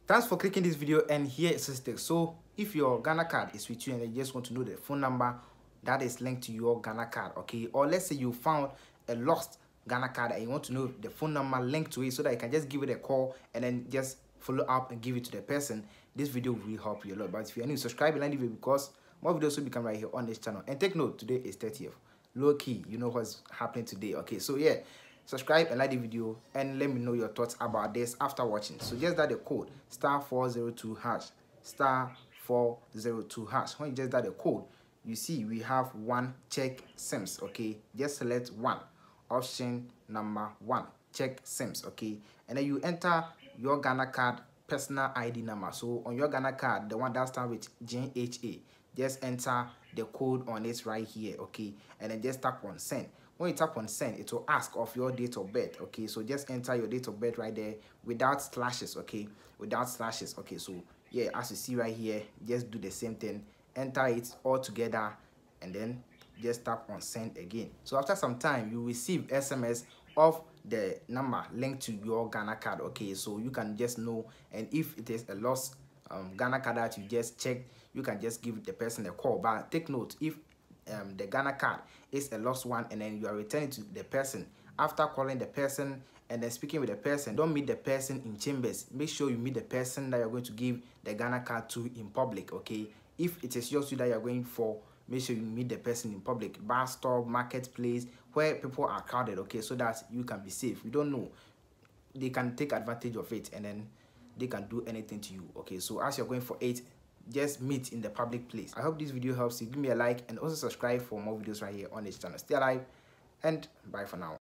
Thanks for clicking this video, and here is a step. So if your Ghana card is with you and you just want to know the phone number that is linked to your Ghana card, okay, or let's say you found a lost Ghana card and you want to know the phone number linked to it so that you can just give it a call and then just follow up and give it to the person, this video will really help you a lot. But if you're new, subscribe and like the video because more videos will become right here on this channel. And take note, today is 30th, low key, you know what's happening today. Okay, so yeah, subscribe and like the video and let me know your thoughts about this after watching. So just that the code *402# *402#. When you just that the code, you see we have one check SIMs. Okay, just select one, option number 1, check SIMs. Okay, and then you enter your Ghana card personal ID number. So on your Ghana card, the one that starts with JHA, just enter the code on it right here. Okay, and then just tap on send. When you tap on send, it will ask of your date of birth. Okay, so just enter your date of birth right there without slashes. Okay, without slashes. Okay, so yeah, as you see right here, just do the same thing, enter it all together, and then just tap on send again. So after some time, you receive SMS of the number linked to your Ghana card. Okay, so you can just know, and if it is a lost Ghana card that you just checked, you can just give the person a call. But take note, if the Ghana card is a lost one and then you are returning to the person, after calling the person and then speaking with the person, don't meet the person in chambers. Make sure you meet the person that you're going to give the Ghana card to in public. Okay, if it is yours that you're going for, make sure you meet the person in public, bar, store, marketplace, where people are crowded. Okay, so that you can be safe. You don't know, they can take advantage of it and then they can do anything to you. Okay, so as you're going for it, just meet in the public place. I hope this video helps you. Give me a like and also subscribe for more videos right here on this channel. Stay alive and bye for now.